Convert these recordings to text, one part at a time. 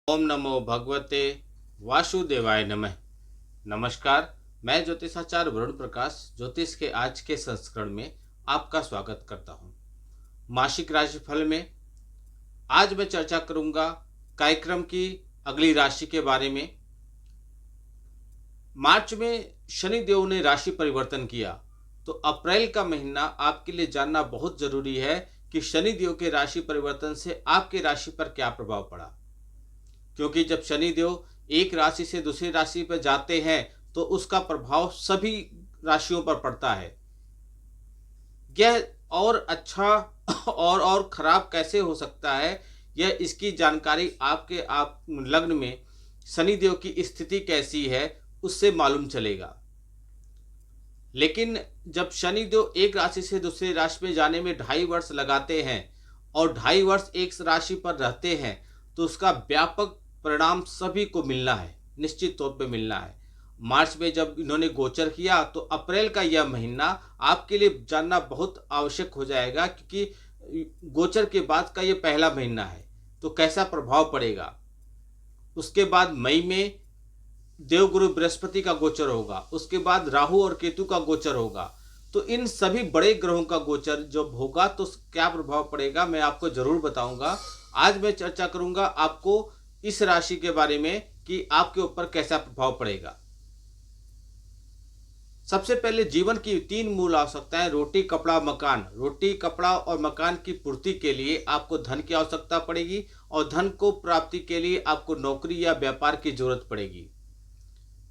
ओम नमो भगवते वासुदेवाय नमः। नमस्कार, मैं ज्योतिषाचार्य वरुण प्रकाश ज्योतिष के आज के संस्करण में आपका स्वागत करता हूं। मासिक राशिफल में आज मैं चर्चा करूंगा कार्यक्रम की अगली राशि के बारे में। मार्च में शनि देव ने राशि परिवर्तन किया, तो अप्रैल का महीना आपके लिए जानना बहुत जरूरी है कि शनि देव के राशि परिवर्तन से आपके राशि पर क्या प्रभाव पड़ा। क्योंकि जब शनि देव एक राशि से दूसरी राशि पर जाते हैं तो उसका प्रभाव सभी राशियों पर पड़ता है। यह और अच्छा और खराब कैसे हो सकता है, यह इसकी जानकारी आपके लग्न में शनि देव की स्थिति कैसी है उससे मालूम चलेगा। लेकिन जब शनि देव एक राशि से दूसरी राशि में जाने में 2.5 वर्ष लगाते हैं और 2.5 वर्ष एक राशि पर रहते हैं, तो उसका व्यापक परिणाम सभी को मिलना है, निश्चित तौर पे मिलना है। मार्च में जब इन्होंने गोचर किया तो अप्रैल का यह महीना आपके लिए जानना बहुत आवश्यक हो जाएगा, क्योंकि गोचर के बाद का यह पहला महीना है तो कैसा प्रभाव पड़ेगा। उसके बाद मई में देवगुरु बृहस्पति का गोचर होगा, उसके बाद राहु और केतु का गोचर होगा। तो इन सभी बड़े ग्रहों का गोचर जब होगा तो क्या प्रभाव पड़ेगा मैं आपको जरूर बताऊंगा। आज मैं चर्चा करूंगा आपको इस राशि के बारे में कि आपके ऊपर कैसा प्रभाव पड़ेगा। सबसे पहले जीवन की 3 मूल आवश्यकताएं रोटी, कपड़ा, मकान। रोटी, कपड़ा और मकान की पूर्ति के लिए आपको धन की आवश्यकता पड़ेगी और धन को प्राप्ति के लिए आपको नौकरी या व्यापार की जरूरत पड़ेगी।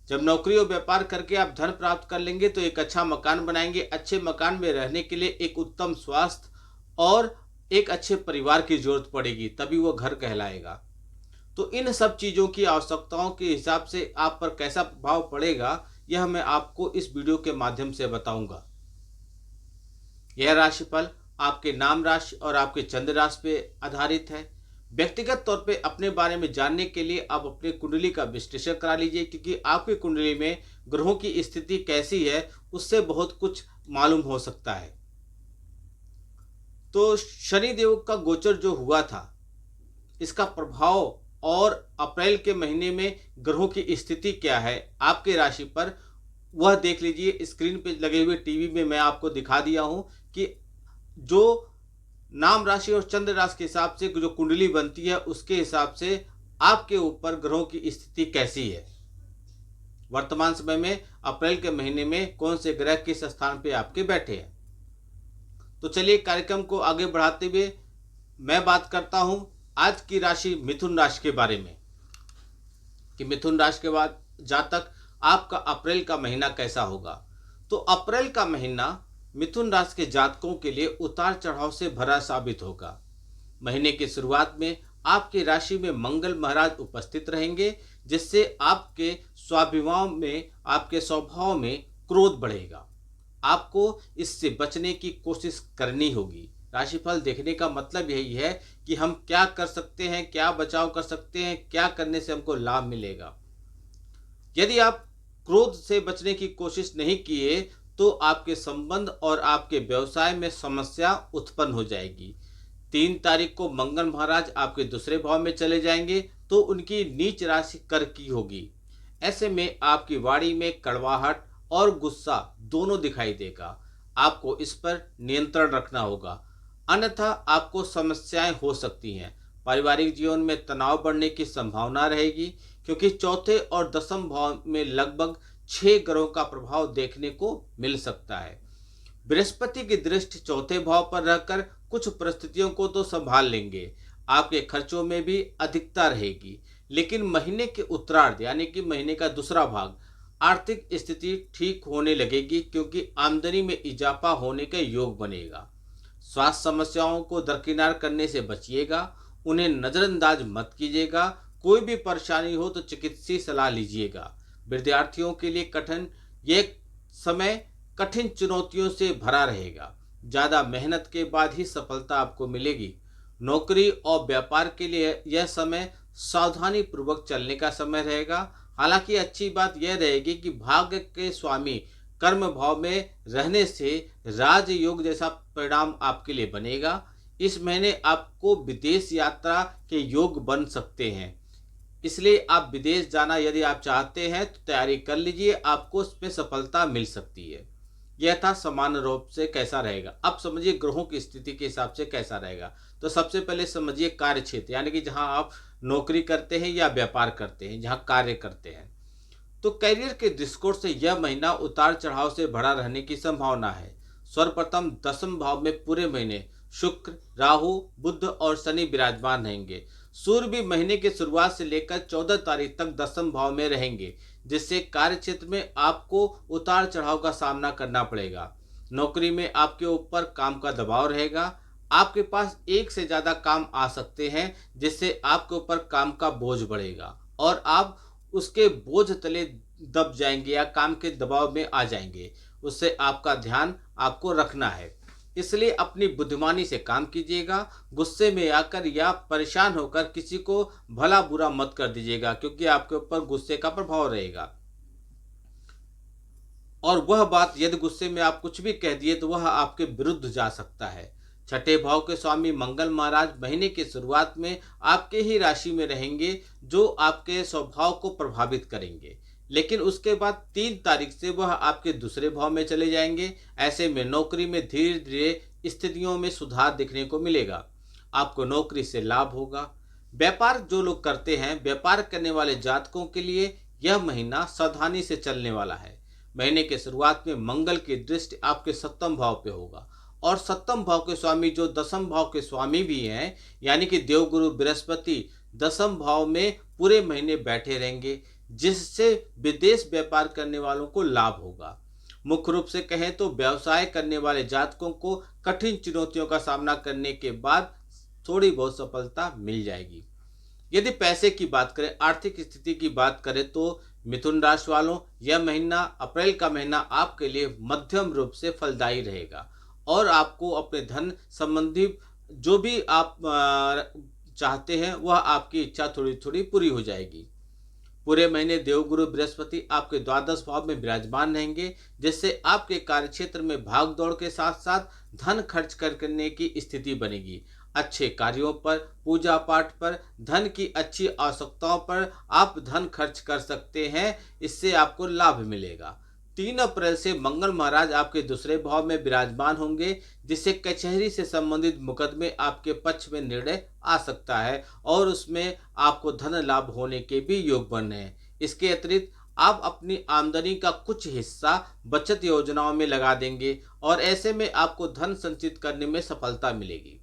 जब नौकरी और व्यापार करके आप धन प्राप्त कर लेंगे तो एक अच्छा मकान बनाएंगे। अच्छे मकान में रहने के लिए एक उत्तम स्वास्थ्य और एक अच्छे परिवार की जरूरत पड़ेगी, तभी वो घर कहलाएगा। तो इन सब चीज़ों की आवश्यकताओं के हिसाब से आप पर कैसा प्रभाव पड़ेगा यह मैं आपको इस वीडियो के माध्यम से बताऊंगा। यह राशिफल आपके नाम राशि और आपके चंद्र राशि पे आधारित है। व्यक्तिगत तौर पे अपने बारे में जानने के लिए आप अपनी कुंडली का विश्लेषण करा लीजिए, क्योंकि आपकी कुंडली में ग्रहों की स्थिति कैसी है उससे बहुत कुछ मालूम हो सकता है। तो शनि देव का गोचर जो हुआ था, इसका प्रभाव और अप्रैल के महीने में ग्रहों की स्थिति क्या है आपके राशि पर, वह देख लीजिए। स्क्रीन पे लगे हुए टीवी में मैं आपको दिखा दिया हूं कि जो नाम राशि और चंद्र राशि के हिसाब से जो कुंडली बनती है उसके हिसाब से आपके ऊपर ग्रहों की स्थिति कैसी है। वर्तमान समय में अप्रैल के महीने में कौन से ग्रह किस स्थान पे आपके बैठे हैं। तो चलिए कार्यक्रम को आगे बढ़ाते हुए मैं बात करता हूं आज की राशि मिथुन राशि के बारे में, कि मिथुन राशि के बाद जातक आपका अप्रैल का महीना कैसा होगा। तो अप्रैल का महीना मिथुन राशि के जातकों के लिए उतार चढ़ाव से भरा साबित होगा। महीने की शुरुआत में आपकी राशि में मंगल महाराज उपस्थित रहेंगे, जिससे आपके आपके स्वभाव में क्रोध बढ़ेगा। आपको इससे बचने की कोशिश करनी होगी। राशिफल देखने का मतलब यही है कि हम क्या कर सकते हैं, क्या बचाव कर सकते हैं, क्या करने से हमको लाभ मिलेगा। यदि आप क्रोध से बचने की कोशिश नहीं किए तो आपके संबंध और आपके व्यवसाय में समस्या उत्पन्न हो जाएगी। 3 तारीख को मंगल महाराज आपके दूसरे भाव में चले जाएंगे, तो उनकी नीच राशि कर की होगी। ऐसे में आपकी वाणी में कड़वाहट और गुस्सा दोनों दिखाई देगा। आपको इस पर नियंत्रण रखना होगा, अन्यथा आपको समस्याएं हो सकती हैं। पारिवारिक जीवन में तनाव बढ़ने की संभावना रहेगी, क्योंकि चौथे और दसम भाव में लगभग 6 ग्रहों का प्रभाव देखने को मिल सकता है। बृहस्पति की दृष्टि चौथे भाव पर रहकर कुछ परिस्थितियों को तो संभाल लेंगे। आपके खर्चों में भी अधिकता रहेगी, लेकिन महीने के उत्तरार्ध यानी कि महीने का दूसरा भाग आर्थिक स्थिति ठीक होने लगेगी, क्योंकि आमदनी में इजाफा होने का योग बनेगा। स्वास्थ्य समस्याओं को दरकिनार करने से बचिएगा, उन्हें नज़रअंदाज मत कीजिएगा। कोई भी परेशानी हो तो चिकित्सीय सलाह लीजिएगा। विद्यार्थियों के लिए ये समय कठिन चुनौतियों से भरा रहेगा। ज़्यादा मेहनत के बाद ही सफलता आपको मिलेगी। नौकरी और व्यापार के लिए यह समय सावधानी पूर्वक चलने का समय रहेगा। हालांकि अच्छी बात यह रहेगी कि भाग्य के स्वामी कर्म भाव में रहने से राजयोग जैसा परिणाम आपके लिए बनेगा। इस महीने आपको विदेश यात्रा के योग बन सकते हैं। इसलिए आप विदेश जाना यदि आप चाहते हैं तो तैयारी कर लीजिए, आपको उसमें सफलता मिल सकती है। यह था सामान्य रूप से कैसा रहेगा। अब समझिए ग्रहों की स्थिति के हिसाब से कैसा रहेगा। तो सबसे पहले समझिए कार्य क्षेत्र, यानी कि जहां आप नौकरी करते हैं या व्यापार करते हैं, जहां कार्य करते हैं। तो करियर के दृष्टिकोण से यह महीना उतार चढ़ाव से भरा रहने की संभावना है। सर्वप्रथम दसम भाव में पूरे महीने शुक्र, राहु, बुध और शनि विराजमान रहेंगे। सूर्य भी महीने की शुरुआत से लेकर 14 तारीख तक दसम भाव में रहेंगे, जिससे कार्य क्षेत्र में आपको उतार चढ़ाव का सामना करना पड़ेगा। नौकरी में आपके ऊपर काम का दबाव रहेगा। आपके पास एक से ज्यादा काम आ सकते हैं, जिससे आपके ऊपर काम का बोझ बढ़ेगा और आप उसके बोझ तले दब जाएंगे या काम के दबाव में आ जाएंगे। उससे आपका ध्यान आपको रखना है। इसलिए अपनी बुद्धिमानी से काम कीजिएगा। गुस्से में आकर या परेशान होकर किसी को भला बुरा मत कर दीजिएगा, क्योंकि आपके ऊपर गुस्से का प्रभाव रहेगा। और वह बात यदि गुस्से में आप कुछ भी कह दिए तो वह आपके विरुद्ध जा सकता है। छठे भाव के स्वामी मंगल महाराज महीने की शुरुआत में आपके ही राशि में रहेंगे, जो आपके स्वभाव को प्रभावित करेंगे। लेकिन उसके बाद 3 तारीख से वह आपके दूसरे भाव में चले जाएंगे। ऐसे में नौकरी में धीरे धीरे स्थितियों में सुधार देखने को मिलेगा। आपको नौकरी से लाभ होगा। व्यापार जो लोग करते हैं, व्यापार करने वाले जातकों के लिए यह महीना सावधानी से चलने वाला है। महीने के शुरुआत में मंगल की दृष्टि आपके सप्तम भाव पे होगा और सप्तम भाव के स्वामी जो दसम भाव के स्वामी भी हैं, यानी कि देवगुरु बृहस्पति दसम भाव में पूरे महीने बैठे रहेंगे, जिससे विदेश व्यापार करने वालों को लाभ होगा। मुख्य रूप से कहें तो व्यवसाय करने वाले जातकों को कठिन चुनौतियों का सामना करने के बाद थोड़ी बहुत सफलता मिल जाएगी। यदि पैसे की बात करें, आर्थिक स्थिति की बात करें, तो मिथुन राशि वालों यह महीना, अप्रैल का महीना आपके लिए मध्यम रूप से फलदायी रहेगा और आपको अपने धन संबंधी जो भी आप चाहते हैं वह आपकी इच्छा थोड़ी थोड़ी पूरी हो जाएगी। पूरे महीने देवगुरु बृहस्पति आपके द्वादश भाव में विराजमान रहेंगे, जिससे आपके कार्यक्षेत्र में भाग दौड़ के साथ साथ धन खर्च करने की स्थिति बनेगी। अच्छे कार्यों पर, पूजा पाठ पर, धन की अच्छी आवश्यकताओं पर आप धन खर्च कर सकते हैं। इससे आपको लाभ मिलेगा। 3 अप्रैल से मंगल महाराज आपके दूसरे भाव में विराजमान होंगे, जिससे कचहरी से संबंधित मुकदमे आपके पक्ष में निर्णय आ सकता है और उसमें आपको धन लाभ होने के भी योग बन रहे हैं। इसके अतिरिक्त आप अपनी आमदनी का कुछ हिस्सा बचत योजनाओं में लगा देंगे और ऐसे में आपको धन संचित करने में सफलता मिलेगी।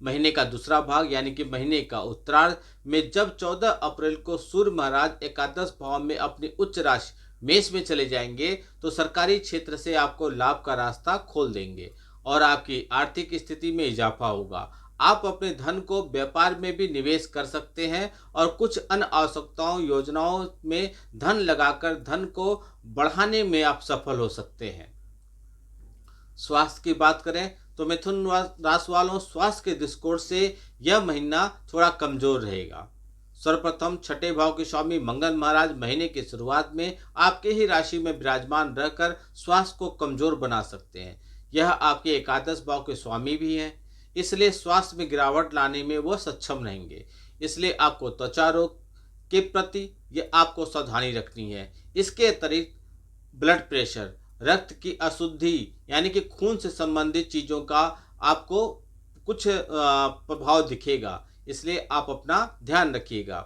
महीने का दूसरा भाग यानी कि महीने का उत्तरार्ध में जब 14 अप्रैल को सूर्य महाराज एकादश भाव में अपनी उच्च राशि मेष में चले जाएंगे, तो सरकारी क्षेत्र से आपको लाभ का रास्ता खोल देंगे और आपकी आर्थिक स्थिति में इजाफा होगा। आप अपने धन को व्यापार में भी निवेश कर सकते हैं और कुछ अन्य आवश्यकताओं योजनाओं में धन लगाकर धन को बढ़ाने में आप सफल हो सकते हैं। स्वास्थ्य की बात करें तो मिथुन राशि वालों स्वास्थ्य के दृष्टिकोण से यह महीना थोड़ा कमजोर रहेगा। सर्वप्रथम छठे भाव के स्वामी मंगल महाराज महीने की शुरुआत में आपके ही राशि में विराजमान रहकर स्वास्थ्य को कमजोर बना सकते हैं। यह आपके एकादश भाव के स्वामी भी हैं, इसलिए स्वास्थ्य में गिरावट लाने में वह सक्षम रहेंगे। इसलिए आपको त्वचा रोग के प्रति ये आपको सावधानी रखनी है। इसके अतिरिक्त ब्लड प्रेशर, रक्त की अशुद्धि यानी कि खून से संबंधित चीज़ों का आपको कुछ प्रभाव दिखेगा, इसलिए आप अपना ध्यान रखिएगा।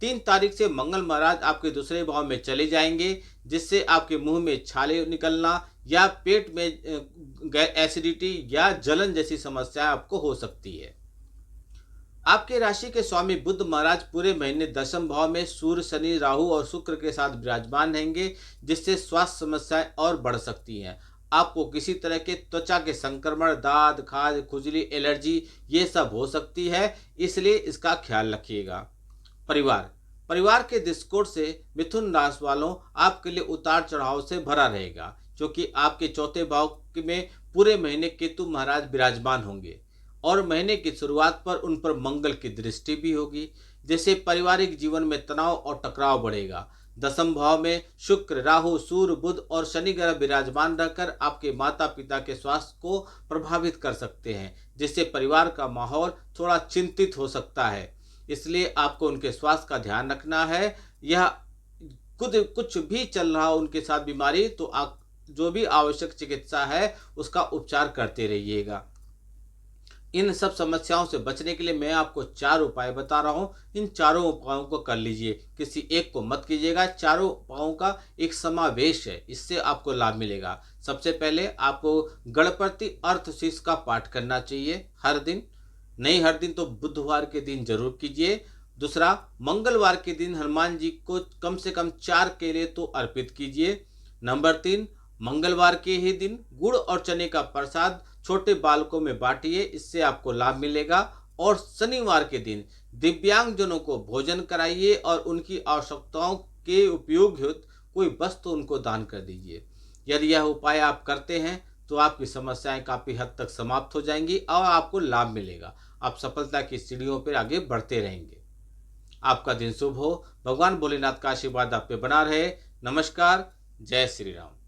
3 तारीख से मंगल महाराज आपके दूसरे भाव में चले जाएंगे, जिससे आपके मुंह में छाले निकलना या पेट में एसिडिटी या जलन जैसी समस्याएं आपको हो सकती है। आपके राशि के स्वामी बुध महाराज पूरे महीने दशम भाव में सूर्य, शनि, राहु और शुक्र के साथ विराजमान रहेंगे, जिससे स्वास्थ्य समस्याएं और बढ़ सकती हैं। आपको किसी तरह के त्वचा के संक्रमण, दाद, खाज, खुजली, एलर्जी ये सब हो सकती है, इसलिए इसका ख्याल रखिएगा। परिवार के दृष्टिकोण से मिथुन राशि वालों आपके लिए उतार चढ़ाव से भरा रहेगा, क्योंकि आपके चौथे भाव में पूरे महीने केतु महाराज विराजमान होंगे और महीने की शुरुआत पर उन पर मंगल की दृष्टि भी होगी, जिससे पारिवारिक जीवन में तनाव और टकराव बढ़ेगा। दसम भाव में शुक्र, राहु, सूर्य, बुध और शनि ग्रह विराजमान रहकर आपके माता पिता के स्वास्थ्य को प्रभावित कर सकते हैं, जिससे परिवार का माहौल थोड़ा चिंतित हो सकता है। इसलिए आपको उनके स्वास्थ्य का ध्यान रखना है। यह खुद कुछ भी चल रहा हो उनके साथ बीमारी, तो आप जो भी आवश्यक चिकित्सा है उसका उपचार करते रहिएगा। इन सब समस्याओं से बचने के लिए मैं आपको 4 उपाय बता रहा हूँ। इन चारों उपायों को कर लीजिए, किसी एक को मत कीजिएगा। चारों उपायों का एक समावेश है, इससे आपको लाभ मिलेगा। सबसे पहले आपको गणपति अर्थशीर्ष का पाठ करना चाहिए हर दिन, नहीं हर दिन तो बुधवार के दिन जरूर कीजिए। दूसरा, मंगलवार के दिन हनुमान जी को कम से कम 4 केले तो अर्पित कीजिए। नंबर 3, मंगलवार के ही दिन गुड़ और चने का प्रसाद छोटे बालकों में बांटिए, इससे आपको लाभ मिलेगा। और शनिवार के दिन दिव्यांगजनों को भोजन कराइए और उनकी आवश्यकताओं के उपयोग हेतु कोई वस्तु उनको दान कर दीजिए। यदि यह उपाय आप करते हैं तो आपकी समस्याएं काफी हद तक समाप्त हो जाएंगी और आपको लाभ मिलेगा। आप सफलता की सीढ़ियों पर आगे बढ़ते रहेंगे। आपका दिन शुभ हो। भगवान भोलेनाथ का आशीर्वाद आप पे बना रहे। नमस्कार। जय श्री राम।